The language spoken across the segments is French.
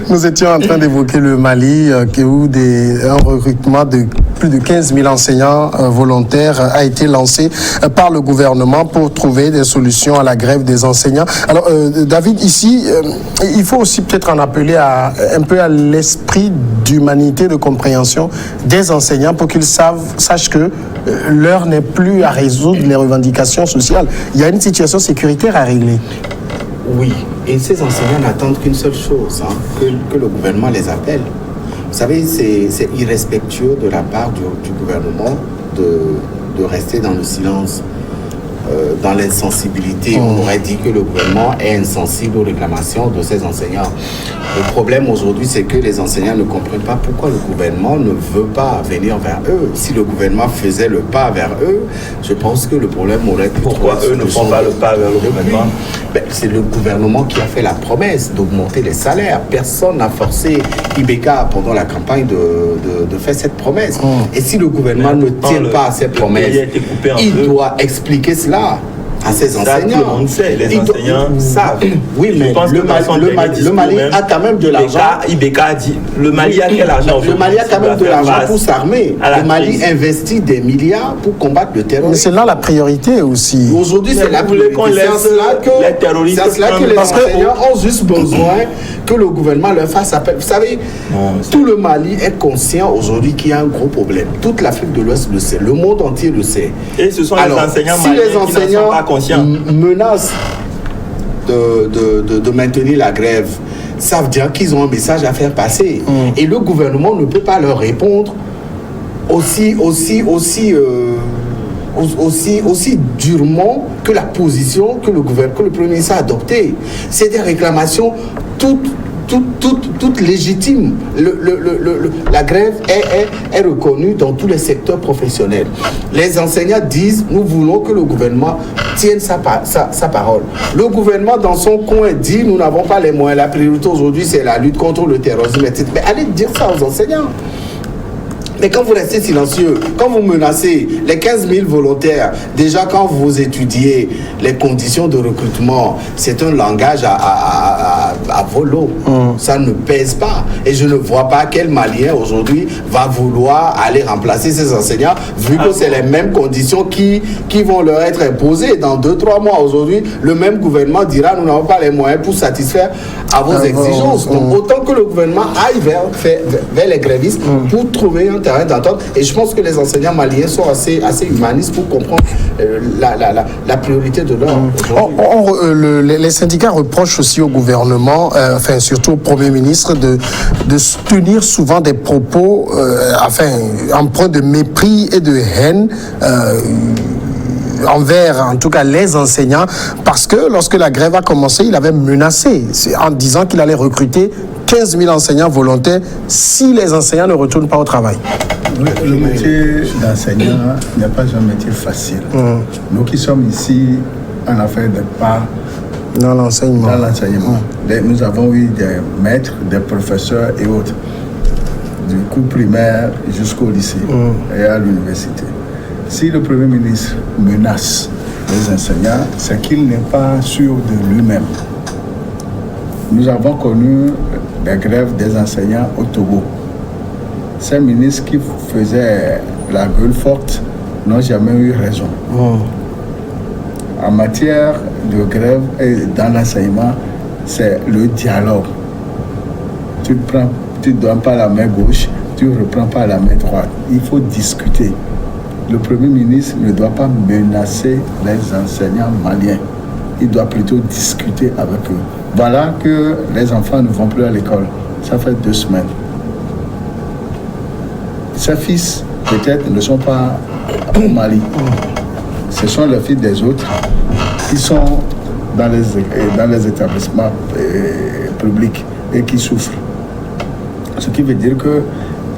Nous étions en train d'évoquer le Mali, où un recrutement de plus de 15 000 enseignants volontaires a été lancé par le gouvernement pour trouver des solutions à la grève des enseignants. Alors, David, ici, il faut aussi peut-être en appeler un peu à l'esprit d'humanité, de compréhension des enseignants pour qu'ils sachent que l'heure n'est plus à résoudre les revendications sociales. Il y a une situation sécuritaire à régler. Oui, et ces enseignants n'attendent qu'une seule chose, que le gouvernement les appelle. Vous savez, c'est irrespectueux de la part du gouvernement de rester dans le silence, dans l'insensibilité. On aurait dit que le gouvernement est insensible aux réclamations de ces enseignants. Le problème aujourd'hui, c'est que les enseignants ne comprennent pas pourquoi le gouvernement ne veut pas venir vers eux. Si le gouvernement faisait le pas vers eux, je pense que le problème aurait pu... Pourquoi eux ne font pas le pas vers le gouvernement? C'est le gouvernement qui a fait la promesse d'augmenter les salaires. Personne n'a forcé Ibeka pendant la campagne de faire cette promesse. Et si le gouvernement ne tient pas à cette promesse, il doit expliquer cela à ses enseignants. Tout le monde sait, les enseignants savent. Oui, mais le Mali a quand même de l'argent. Ibeka a dit, le Mali a quel argent aujourd'hui? Le Mali a quand même de l'argent pour s'armer. Le Mali investit des milliards pour combattre le terrorisme. Mais c'est là la priorité aussi. Aujourd'hui, c'est la priorité. C'est les terroristes. C'est cela que les enseignants ont juste besoin que le gouvernement leur fasse appel. Vous savez, tout le Mali est conscient aujourd'hui qu'il y a un gros problème. Toute l'Afrique de l'Ouest le sait. Le monde entier le sait. Et ce sont les enseignants maliens qui ne sont pas conscients. Menacent de maintenir la grève, ça veut dire qu'ils ont un message à faire passer. Et le gouvernement ne peut pas leur répondre aussi durement que la position que le Premier ministre a adoptée. C'est des réclamations toutes légitimes. La grève est reconnue dans tous les secteurs professionnels. Les enseignants disent, nous voulons que le gouvernement tienne sa parole. Le gouvernement, dans son coin, dit, nous n'avons pas les moyens. La priorité aujourd'hui, c'est la lutte contre le terrorisme, etc. Mais allez dire ça aux enseignants. Mais quand vous restez silencieux, quand vous menacez les 15 000 volontaires, déjà quand vous étudiez les conditions de recrutement, c'est un langage à volo. Ça ne pèse pas. Et je ne vois pas quel Malien aujourd'hui va vouloir aller remplacer ces enseignants, vu que c'est les mêmes conditions qui vont leur être imposées. Dans 2-3 mois aujourd'hui, le même gouvernement dira, nous n'avons pas les moyens pour satisfaire à vos exigences. Donc autant que le gouvernement aille vers les grévistes pour trouver un terrain d'entente. Et je pense que les enseignants maliens sont assez humanistes pour comprendre la priorité de leur... Les syndicats reprochent aussi au gouvernement, surtout au Premier ministre, de tenir souvent des propos empreints de mépris et de haine envers, en tout cas, les enseignants, parce que lorsque la grève a commencé, il avait menacé en disant qu'il allait recruter 15 000 enseignants volontaires si les enseignants ne retournent pas au travail. Le métier d'enseignant n'est pas un métier facile. Nous qui sommes ici en affaire de part dans l'enseignement. Nous avons eu des maîtres, des professeurs et autres, du cours primaire jusqu'au lycée et à l'université. Si le Premier ministre menace les enseignants, c'est qu'il n'est pas sûr de lui-même. Nous avons connu des grèves des enseignants au Togo. Ces ministres qui faisaient la gueule forte n'ont jamais eu raison. En matière de grève et dans l'enseignement, c'est le dialogue. Tu ne donnes pas la main gauche, tu ne reprends pas la main droite. Il faut discuter. Le Premier ministre ne doit pas menacer les enseignants maliens. Il doit plutôt discuter avec eux. Voilà que les enfants ne vont plus à l'école. Ça fait 2 semaines. Ses fils, peut-être, ne sont pas au Mali. Ce sont les fils des autres qui sont dans les établissements publics et qui souffrent. Ce qui veut dire que,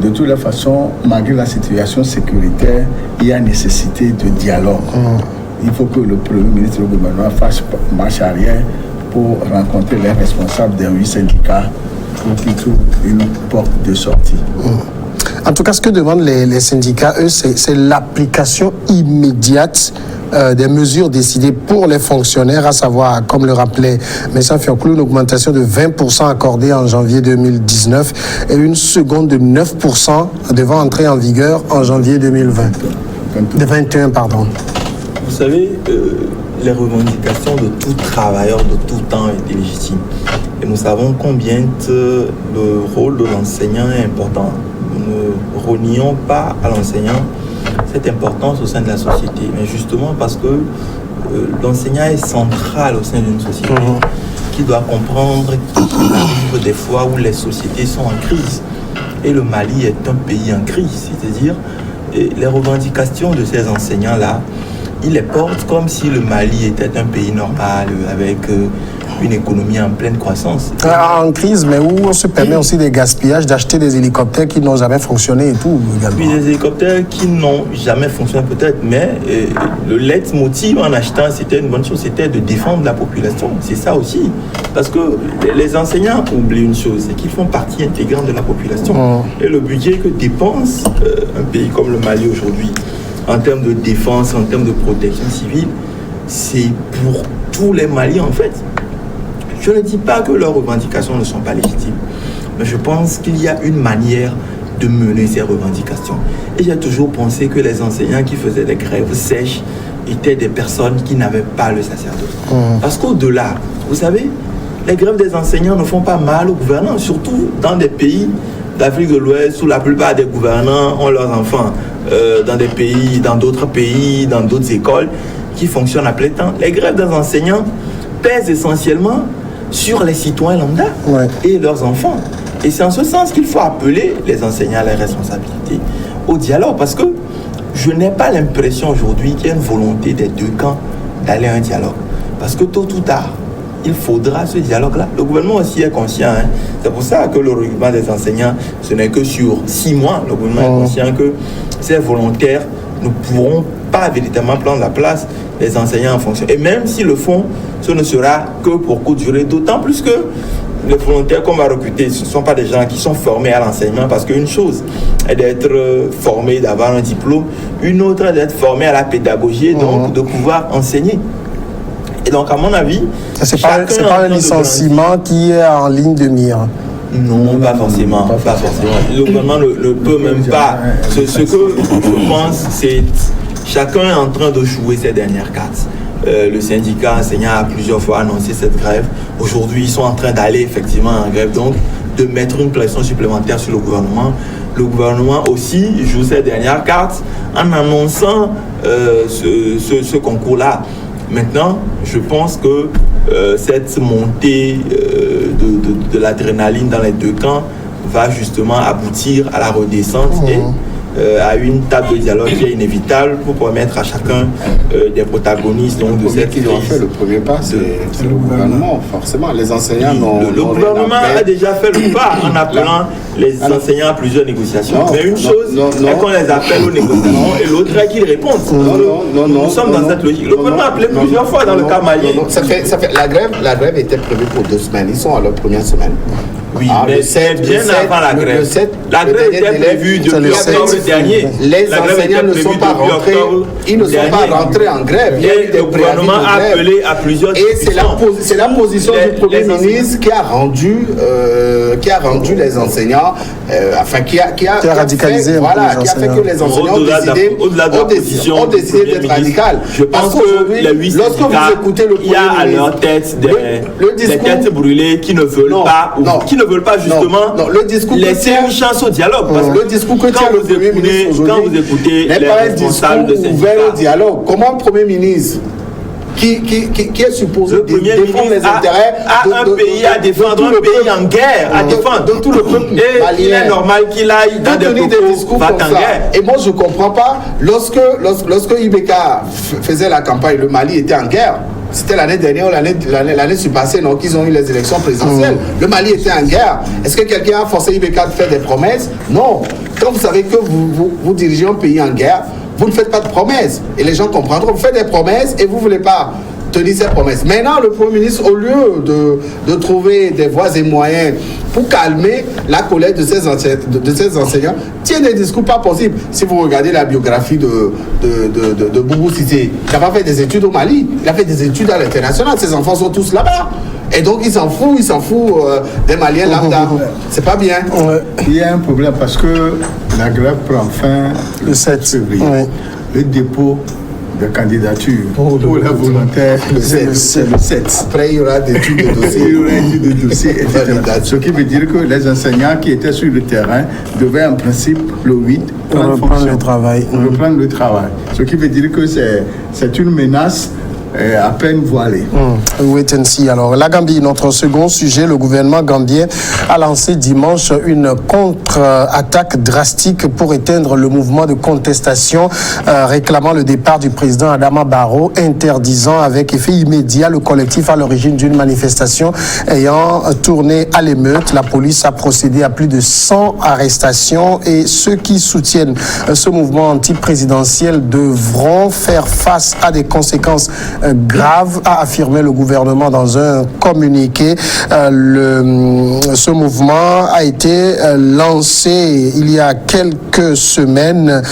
de toutes les façons, malgré la situation sécuritaire, il y a nécessité de dialogue. Il faut que le Premier ministre du gouvernement fasse marche arrière pour rencontrer les responsables des 8 syndicats pour qu'ils trouvent une porte de sortie. En tout cas, ce que demandent les syndicats, eux, c'est l'application immédiate des mesures décidées pour les fonctionnaires, à savoir, comme le rappelait M. Fiancoulou, une augmentation de 20% accordée en janvier 2019 et une seconde de 9% devant entrer en vigueur en janvier 2020. De 21, pardon. Vous savez, les revendications de tout travailleur de tout temps étaient légitimes. Et nous savons combien le rôle de l'enseignant est important. Nous ne renions pas à l'enseignant cette importance au sein de la société, mais justement parce que l'enseignant est central au sein d'une société qui doit comprendre qu'il arrive des fois où les sociétés sont en crise. Et le Mali est un pays en crise, c'est-à-dire les revendications de ces enseignants-là, ils les portent comme si le Mali était un pays normal avec une économie en pleine croissance. En crise, mais où on se permet aussi des gaspillages, d'acheter des hélicoptères qui n'ont jamais fonctionné et tout également. Puis des hélicoptères qui n'ont jamais fonctionné peut-être, mais le leitmotiv en achetant, c'était une bonne chose, c'était de défendre la population. C'est ça aussi. Parce que les enseignants oublient une chose, c'est qu'ils font partie intégrante de la population. Et le budget que dépense un pays comme le Mali aujourd'hui, en termes de défense, en termes de protection civile, c'est pour tous les Maliens en fait. Je ne dis pas que leurs revendications ne sont pas légitimes, mais je pense qu'il y a une manière de mener ces revendications. Et j'ai toujours pensé que les enseignants qui faisaient des grèves sèches étaient des personnes qui n'avaient pas le sacerdoce. Parce qu'au-delà, vous savez, les grèves des enseignants ne font pas mal aux gouvernants, surtout dans des pays d'Afrique de l'Ouest où la plupart des gouvernants ont leurs enfants dans des pays, dans d'autres pays, dans d'autres écoles qui fonctionnent à plein temps. Les grèves des enseignants pèsent essentiellement sur les citoyens lambda et leurs enfants. Et c'est en ce sens qu'il faut appeler les enseignants à la responsabilité, au dialogue, parce que je n'ai pas l'impression aujourd'hui qu'il y a une volonté des deux camps d'aller à un dialogue. Parce que tôt ou tard, il faudra ce dialogue-là. Le gouvernement aussi est conscient. C'est pour ça que le recrutement des enseignants, ce n'est que sur 6 mois. Le gouvernement est conscient que ces volontaires ne pourront pas véritablement prendre la place des enseignants en fonction. Et même s'ils le font, ce ne sera que pour courte durée. D'autant plus que les volontaires qu'on va recruter, ce ne sont pas des gens qui sont formés à l'enseignement, parce qu'une chose est d'être formé, d'avoir un diplôme, une autre est d'être formé à la pédagogie et donc de pouvoir enseigner. Et donc, à mon avis, c'est pas un licenciement qui est en ligne de mire. Non, pas forcément. Le gouvernement ne peut même pas. Ce que je pense, c'est chacun est en train de jouer ses dernières cartes. Le syndicat enseignant a plusieurs fois annoncé cette grève. Aujourd'hui, ils sont en train d'aller effectivement en grève, donc de mettre une pression supplémentaire sur le gouvernement. Le gouvernement aussi joue ses dernières cartes en annonçant ce concours-là. Maintenant, je pense que cette montée de l'adrénaline dans les deux camps va justement aboutir à la redescente et à une table de dialogue qui est inévitable pour permettre à chacun des protagonistes donc, de cette crise. Qui doit faire le premier pas, c'est le gouvernement, forcément. Les enseignants n'ont le gouvernement a déjà fait le pas en appelant les enseignants à plusieurs négociations. Mais une chose est qu'on les appelle aux négociations et l'autre est qu'ils répondent. Nous sommes dans cette logique. Le gouvernement a appelé plusieurs fois dans le cas malien. La grève était prévue pour 2 semaines. Ils sont à leur première semaine. Oui, mais c'est bien avant la grève. La grève était prévue depuis octobre dernier. Les enseignants ne sont pas rentrés. Ils ne sont pas rentrés en grève. Et le gouvernement a appelé à plusieurs discussions. Et c'est la position du Premier ministre qui a rendu les enseignants, qui a radicalisé. Voilà, qui a fait que les enseignants ont décidé d'être radicaux. Je pense que les 8 syndicats, il y a à leur tête des têtes brûlées qui ne veulent pas, qui ne veulent pas justement laisser une chance au dialogue. Parce que le discours que tient le Premier ministre quand vous écoutez n'est pas un discours ouvert au dialogue. Comment un Premier ministre qui est supposé défendre les intérêts un pays à défendre, un pays en guerre à défendre de tout le peuple malien. Il est normal qu'il aille dans des discours comme ça. Et moi je ne comprends pas, lorsque Ibeka faisait la campagne, le Mali était en guerre. C'était l'année dernière ou l'année surpassée, donc ils ont eu les élections présidentielles. Le Mali était en guerre. Est-ce que quelqu'un a forcé Ibeka de faire des promesses? Non. Quand vous savez que vous dirigez un pays en guerre, vous ne faites pas de promesses. Et les gens comprendront. Vous faites des promesses et vous ne voulez pas tenir ses promesses. Maintenant, le Premier ministre, au lieu de trouver des voies et moyens pour calmer la colère de ces enseignants, tient des discours pas possibles. Si vous regardez la biographie de Boubou Cissé, il n'a pas fait des études au Mali, il a fait des études à l'international, ses enfants sont tous là-bas. Et donc il s'en fout des Maliens lambda. C'est pas bien. Il y a un problème parce que la grève prend fin le 7 février. Ouais. Le dépôt de candidature pour les volontaires, c'est le 7. Après, il y aura des études de dossier. Il y aura des études de dossier, etc. Ce qui veut dire que les enseignants qui étaient sur le terrain devaient en principe le 8 reprendre le travail. Reprendre le travail. Ce qui veut dire que c'est une menace à peine voilée. Wait and see. Alors, la Gambie, notre second sujet, le gouvernement gambien a lancé dimanche une contre-attaque drastique pour éteindre le mouvement de contestation réclamant le départ du président Adama Barrow, interdisant avec effet immédiat le collectif à l'origine d'une manifestation ayant tourné à l'émeute. La police a procédé à plus de 100 arrestations et ceux qui soutiennent ce mouvement anti-présidentiel devront faire face à des conséquences grave, a affirmé le gouvernement dans un communiqué. Ce mouvement a été lancé il y a quelques semaines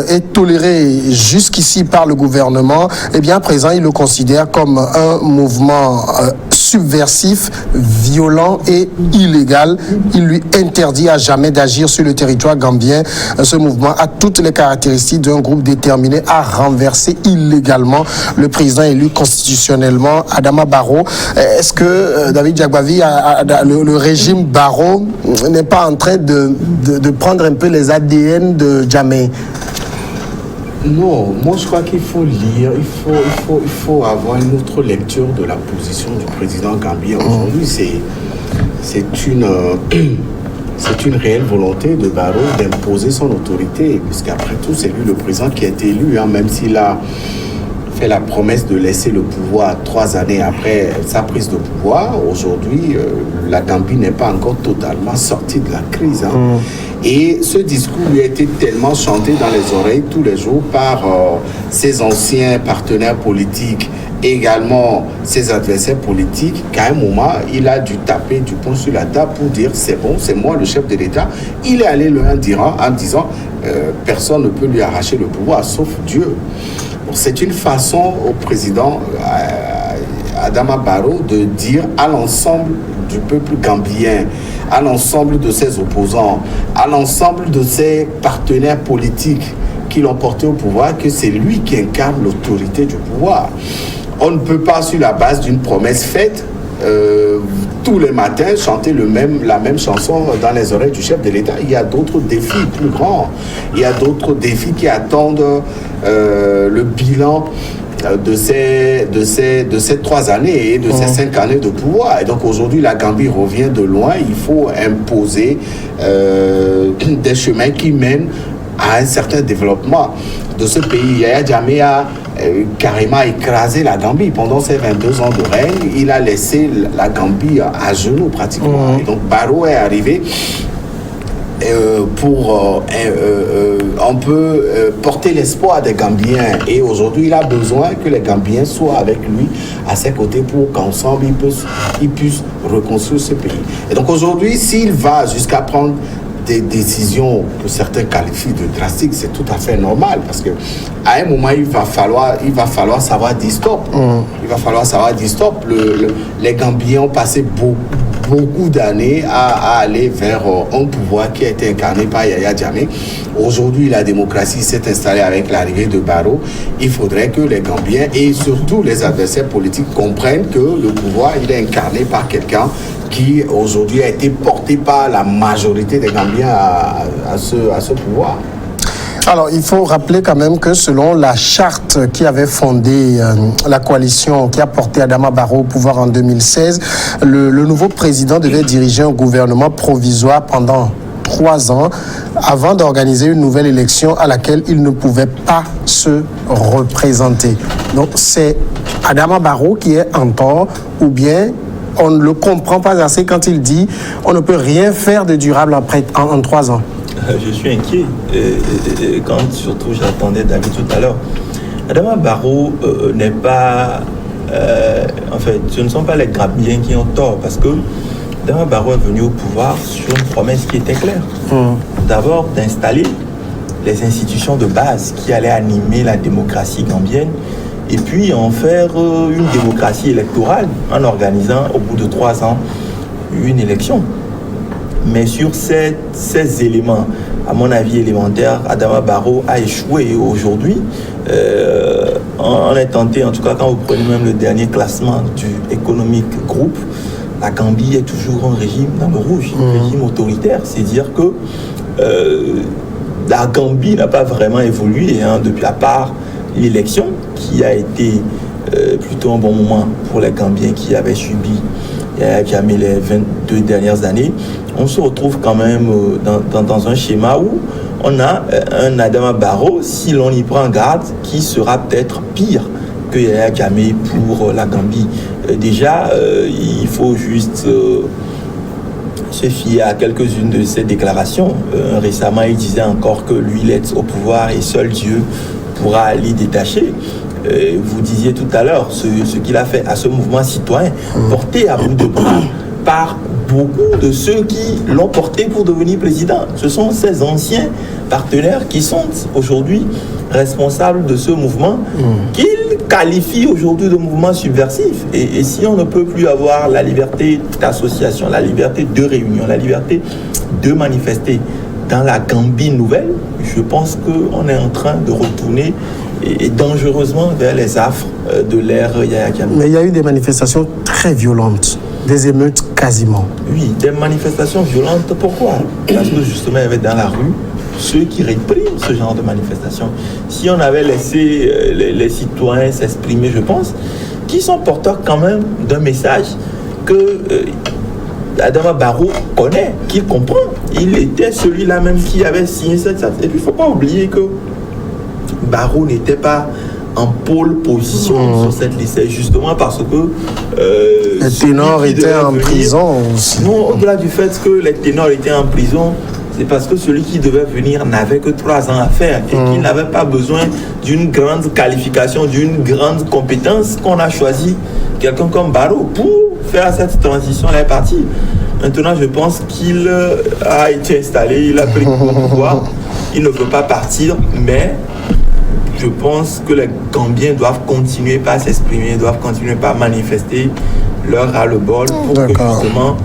et toléré jusqu'ici par le gouvernement. Et bien à présent, il le considère comme un mouvement subversif, violent et illégal. Il lui interdit à jamais d'agir sur le territoire gambien. Ce mouvement a toutes les caractéristiques d'un groupe déterminé à renverser illégalement le président élu constitutionnellement, Adama Barrow. Est-ce que David Jagbavi, le régime Barrow n'est pas en train de prendre un peu les ADN de Jammeh? Non, moi je crois qu'il faut lire, il faut avoir une autre lecture de la position du président gambien. Aujourd'hui, c'est une réelle volonté de Barrow d'imposer son autorité, puisqu'après tout, c'est lui le président qui a été élu, même s'il a fait la promesse de laisser le pouvoir 3 années après sa prise de pouvoir. Aujourd'hui, la Gambie n'est pas encore totalement sortie de la crise. Et ce discours lui a été tellement chanté dans les oreilles tous les jours par ses anciens partenaires politiques, également ses adversaires politiques, qu'à un moment, il a dû taper du poing sur la table pour dire c'est bon, c'est moi le chef de l'État. Il est allé loin en disant personne ne peut lui arracher le pouvoir sauf Dieu. C'est une façon au président Adama Barrow de dire à l'ensemble du peuple gambien, à l'ensemble de ses opposants, à l'ensemble de ses partenaires politiques qui l'ont porté au pouvoir, que c'est lui qui incarne l'autorité du pouvoir. On ne peut pas, sur la base d'une promesse faite, tous les matins chanter la même chanson dans les oreilles du chef de l'État. Il y a d'autres défis plus grands. Il y a d'autres défis qui attendent le bilan de ces 3 années et de ces 5 années de pouvoir. Et donc aujourd'hui, la Gambie revient de loin. Il faut imposer des chemins qui mènent à un certain développement de ce pays. Yaya Jammeh a carrément écrasé la Gambie. Pendant ses 22 ans de règne, il a laissé la Gambie à genoux pratiquement. Et donc Barrow est arrivé pour on peut porter l'espoir des Gambiens, et aujourd'hui il a besoin que les Gambiens soient avec lui à ses côtés pour qu'ensemble ils puissent reconstruire ce pays. Et donc aujourd'hui, s'il va jusqu'à prendre des décisions que certains qualifient de drastiques, c'est tout à fait normal, parce que à un moment il va falloir savoir dire stop. Il va falloir savoir dire stop. Les Gambiens ont passé beaucoup d'années à aller vers un pouvoir qui a été incarné par Yaya Jammeh. Aujourd'hui, la démocratie s'est installée avec l'arrivée de Barrow. Il faudrait que les Gambiens et surtout les adversaires politiques comprennent que le pouvoir, il est incarné par quelqu'un qui aujourd'hui a été porté par la majorité des Gambiens à ce pouvoir. Alors, il faut rappeler quand même que selon la charte qui avait fondé la coalition qui a porté Adama Barrow au pouvoir en 2016, le nouveau président devait diriger un gouvernement provisoire pendant 3 ans avant d'organiser une nouvelle élection à laquelle il ne pouvait pas se représenter. Donc, c'est Adama Barrow qui est en tort, ou bien on ne le comprend pas assez quand il dit on ne peut rien faire de durable en 3 ans. Je suis inquiet. Quand surtout j'entendais David tout à l'heure. Adama Barrow n'est pas en fait, ce ne sont pas les Gambiens qui ont tort, parce que Adama Barrow est venu au pouvoir sur une promesse qui était claire. D'abord, d'installer les institutions de base qui allaient animer la démocratie gambienne, et puis en faire une démocratie électorale en organisant au bout de 3 ans une élection. Mais sur ces éléments, à mon avis élémentaires, Adama Barrow a échoué aujourd'hui. On est tenté, en tout cas quand vous prenez même le dernier classement du Economic Group, la Gambie est toujours un régime dans le rouge, un régime autoritaire. C'est-à-dire que la Gambie n'a pas vraiment évolué depuis, à part l'élection qui a été plutôt un bon moment pour les Gambiens qui avaient subi Yahya Jammeh les 22 dernières années. On se retrouve quand même dans un schéma où on a un Adama Barrow, si l'on y prend garde, qui sera peut-être pire que Yahya Jammeh pour la Gambie. Déjà, il faut juste se fier à quelques-unes de ses déclarations. Récemment, il disait encore que lui, il est au pouvoir et seul Dieu pourra l'y détacher. Vous disiez tout à l'heure ce qu'il a fait à ce mouvement citoyen, porté à bout de bras par beaucoup de ceux qui l'ont porté pour devenir président. Ce sont ces anciens partenaires qui sont aujourd'hui responsables de ce mouvement qu'il qualifie aujourd'hui de mouvement subversif. Et si on ne peut plus avoir la liberté d'association, la liberté de réunion, la liberté de manifester dans la Gambie nouvelle, je pense qu'on est en train de retourner et dangereusement vers les affres de l'ère Yahya Jammeh. Mais il y a eu des manifestations très violentes, des émeutes quasiment. Oui, des manifestations violentes. Pourquoi? Parce que justement, il y avait dans la rue ceux qui répriment ce genre de manifestations. Si on avait laissé les citoyens s'exprimer, je pense, qui sont porteurs quand même d'un message que Adama Barrow connaît, qu'il comprend. Il était celui-là même qui avait signé cette charte. Et puis, il ne faut pas oublier que Barrow n'était pas en pôle position sur cette liste, justement parce que les ténors étaient en prison aussi. Non, au-delà du fait que les ténors étaient en prison, c'est parce que celui qui devait venir n'avait que 3 ans à faire et qu'il n'avait pas besoin d'une grande qualification, d'une grande compétence, qu'on a choisi quelqu'un comme Barrow pour faire cette transition. Elle est partie. Maintenant, je pense qu'il a été installé, il a pris le pouvoir, il ne veut pas partir, mais je pense que les Gambiens doivent continuer à s'exprimer, doivent continuer à manifester leur ras-le-bol pour que justement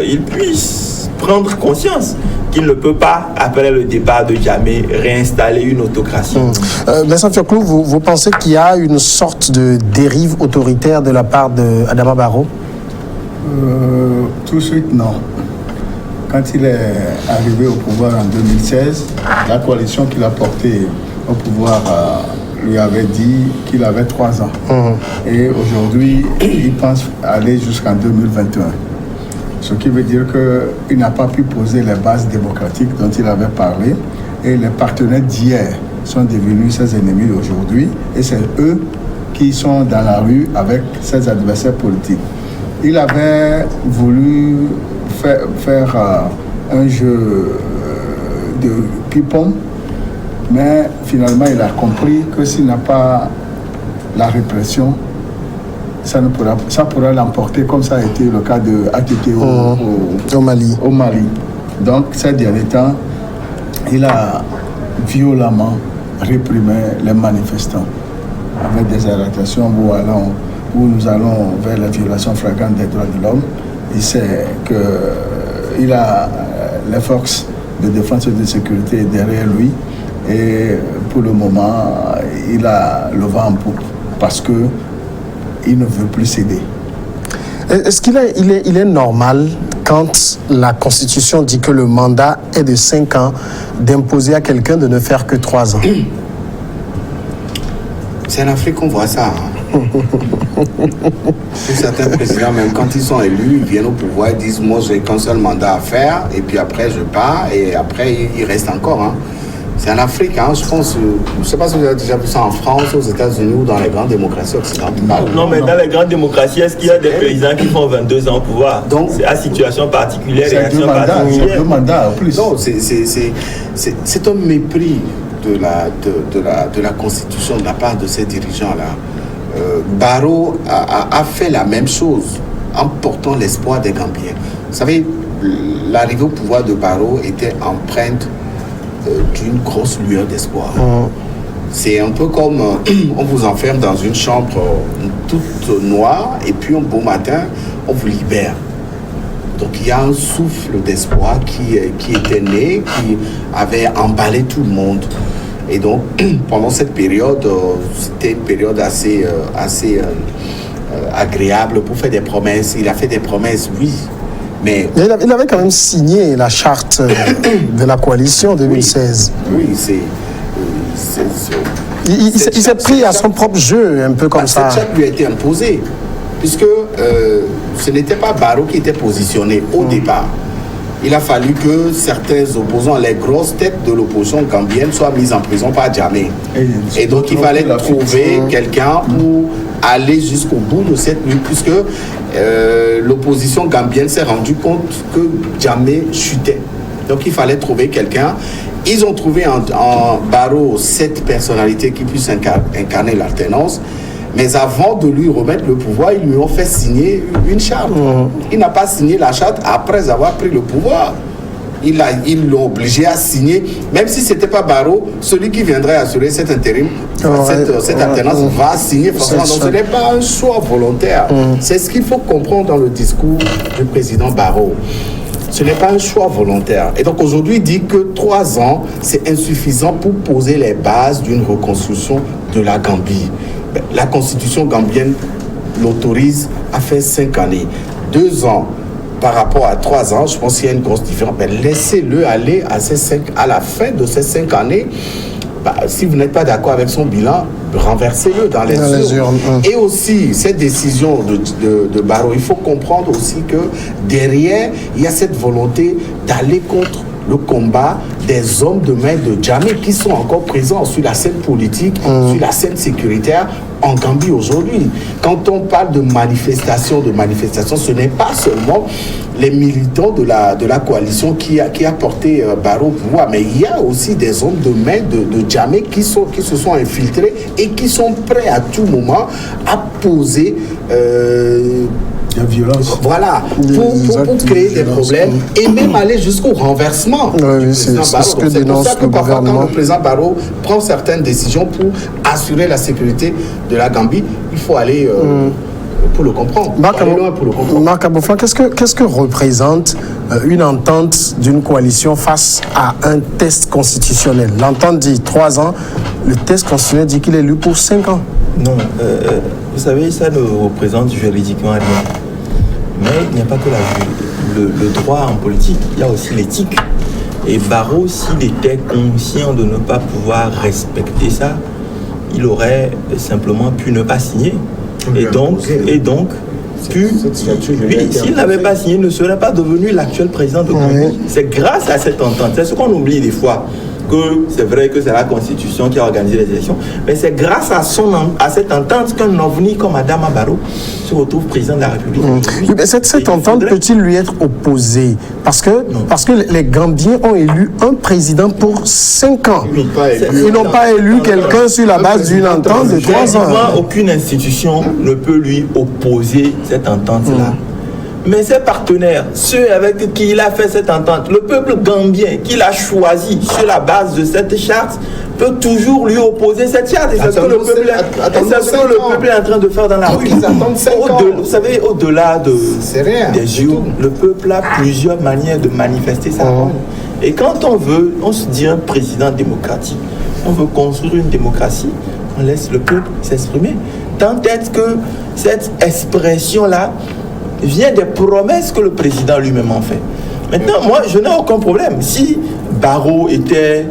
ils puissent prendre conscience qu'il ne peut pas, après le départ de Jammeh, réinstaller une autocratie. Vincent Fioclou, vous pensez qu'il y a une sorte de dérive autoritaire de la part d'Adama Barrow? Tout de suite, non. Quand il est arrivé au pouvoir en 2016, la coalition qu'il a portée au pouvoir lui avait dit qu'il avait 3 ans. Et aujourd'hui, il pense aller jusqu'en 2021. Ce qui veut dire qu'il n'a pas pu poser les bases démocratiques dont il avait parlé. Et les partenaires d'hier sont devenus ses ennemis aujourd'hui. Et c'est eux qui sont dans la rue avec ses adversaires politiques. Il avait voulu faire un jeu de ping-pong, mais finalement il a compris que s'il n'a pas la répression, ça pourra l'emporter, comme ça a été le cas de ATT au Mali. Donc ces derniers temps, il a violemment réprimé les manifestants avec des arrestations où nous allons vers la violation flagrante des droits de l'homme. Il sait qu'il a les forces de défense et de sécurité derrière lui et pour le moment, il a le vent en poupe parce qu'il ne veut plus céder. Est-ce qu'il est normal, quand la Constitution dit que le mandat est de 5 ans, d'imposer à quelqu'un de ne faire que 3 ans? C'est en Afrique qu'on voit ça. Certains présidents, même quand ils sont élus, ils viennent au pouvoir, ils disent moi j'ai qu'un seul mandat à faire et puis après je pars et après il reste encore. C'est en Afrique, je pense, je ne sais pas si vous avez déjà vu ça en France, aux États-Unis ou dans les grandes démocraties occidentales. Non, mais dans les grandes démocraties, est-ce qu'il y a des présidents qui font 22 ans au pouvoir? Donc, c'est à situation particulière, réaction particulière. C'est 2 mandats en plus. Non, c'est un mépris de la Constitution de la part de ces dirigeants-là. Barrow a fait la même chose en portant l'espoir des Gambiens. Vous savez, l'arrivée au pouvoir de Barrow était empreinte d'une grosse lueur d'espoir. C'est un peu comme on vous enferme dans une chambre toute noire et puis un beau matin, on vous libère. Donc il y a un souffle d'espoir qui était né, qui avait emballé tout le monde. Et donc pendant cette période, c'était une période assez agréable pour faire des promesses. Il a fait des promesses, oui. Mais il avait quand même signé la charte de la coalition 2016. Oui, il s'est pris à son propre jeu, un peu comme ça. Cette charte lui a été imposée, puisque ce n'était pas Barrow qui était positionné au départ. Il a fallu que certains opposants, les grosses têtes de l'opposition gambienne, soient mises en prison par Jammeh. Et donc il fallait trouver quelqu'un pour aller jusqu'au bout de cette lutte, puisque l'opposition gambienne s'est rendue compte que Jammeh chutait. Donc il fallait trouver quelqu'un. Ils ont trouvé en Barrow cette personnalité qui puisse incarner l'alternance. Mais avant de lui remettre le pouvoir, ils lui ont fait signer une charte. Il n'a pas signé la charte après avoir pris le pouvoir. Ils l'ont obligé à signer, même si ce n'était pas Barrow, celui qui viendrait assurer cet intérim, cette alternance va signer forcément. Donc ce n'est pas un choix volontaire. C'est ce qu'il faut comprendre dans le discours du président Barrow. Ce n'est pas un choix volontaire. Et donc aujourd'hui, il dit que 3 ans, c'est insuffisant pour poser les bases d'une reconstruction de la Gambie. La constitution gambienne l'autorise à faire 5 années. 2 ans par rapport à 3 ans, je pense qu'il y a une grosse différence. Mais laissez-le aller à la fin de ces 5 années. Si vous n'êtes pas d'accord avec son bilan, renversez-le dans les urnes. Et aussi, cette décision de Barrow, il faut comprendre aussi que derrière, il y a cette volonté d'aller contre le combat des hommes de main de Jammeh qui sont encore présents sur la scène politique, sur la scène sécuritaire en Gambie aujourd'hui. Quand on parle de manifestation, ce n'est pas seulement les militants de la coalition qui a porté Barrow au pouvoir, mais il y a aussi des hommes de main de Jammeh qui se sont infiltrés et qui sont prêts à tout moment à poser la violence. Voilà, pour créer des problèmes et même aller jusqu'au renversement. C'est ce que dénonce le gouvernement. Quand le président Barrow prend certaines décisions pour assurer la sécurité de la Gambie, il faut aller pour le comprendre. Marc Aboufan, qu'est-ce que représente une entente d'une coalition face à un test constitutionnel? L'entente dit 3 ans, le test constitutionnel dit qu'il est élu pour 5 ans. Non, vous savez, ça ne représente juridiquement rien. Mais il n'y a pas que le droit en politique, il y a aussi l'éthique. Et Barrow, s'il était conscient de ne pas pouvoir respecter ça, il aurait simplement pu ne pas signer. Et donc, s'il n'avait pas signé, il ne serait pas devenu l'actuel président de Gambie. C'est grâce à cette entente. C'est ce qu'on oublie des fois. Que c'est vrai que c'est la Constitution qui a organisé les élections, mais c'est grâce à cette entente qu'un ovni comme Adama Barrow se retrouve président de la République. Mais cette entente peut-il lui être opposée? Parce que les Gambiens ont élu un président pour 5 ans. Ils n'ont pas élu quelqu'un sur la base d'une entente de 3 ans. Aucune institution ne peut lui opposer cette entente-là. Mais ses partenaires, ceux avec qui il a fait cette entente, le peuple gambien qu'il a choisi sur la base de cette charte, peut toujours lui opposer cette charte. Et c'est ce que le peuple est en train de faire dans la rue. Vous savez, au-delà des urnes, le peuple a plusieurs manières de manifester sa parole. Et quand on se dit un président démocratique, on veut construire une démocratie, on laisse le peuple s'exprimer. Tant est que cette expression-là vient des promesses que le président lui-même en fait. Maintenant, moi, je n'ai aucun problème. Si Barrow était,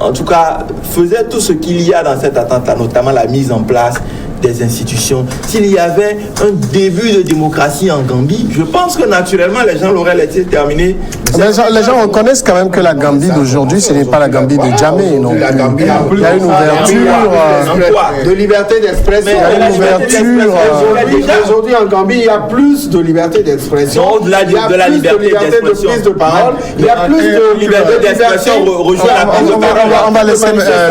en tout cas, faisait tout ce qu'il y a dans cette attente-là, notamment la mise en place des institutions, s'il y avait un début de démocratie en Gambie, je pense que naturellement, les gens l'auraient laissé terminer Mais les gens reconnaissent quand même que la Gambie d'aujourd'hui, ce n'est pas la Gambie de Djamé. Non. La Gambie a Il y a une ouverture. de liberté d'expression. Il y a une ouverture. Aujourd'hui en Gambie, il y a plus de liberté d'expression. Au-delà de la liberté d'expression. De prise de parole. Il y a plus de liberté d'expression. On va laisser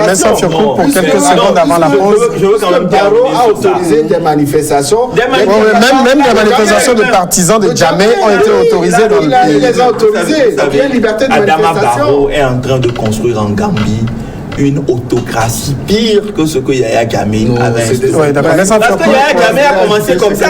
Vincent Fiocou pour quelques secondes avant la pause. Je veux quand même Diallo a autorisé des manifestations. Même les manifestations de partisans de Djamé ont été autorisées dans le pays. Il les a autorisées. Il y a une liberté de Adama manifestation. Barrow est en train de construire en Gambie une autocratie pire que ce que Yaya Jammeh avait instauré. Oui, d'accord. Parce que Yaya Jammeh a commencé comme ça.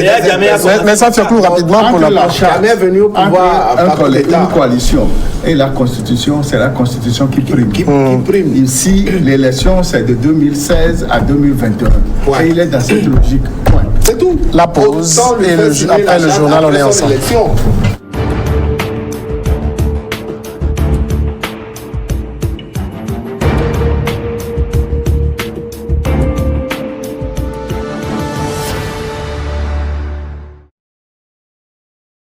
Yaya Jammeh a commencé. Vincent Fiocou, rapidement pour la Jammeh est venu au pouvoir une coalition et la constitution, c'est la constitution qui prime. Qui prime. Ici, l'élection, c'est de 2016 à 2021. Ouais. Et il est dans cette logique. Point. C'est tout. La pause Autant lui et faire signer après la le charte journal, on après est son ensemble. élection.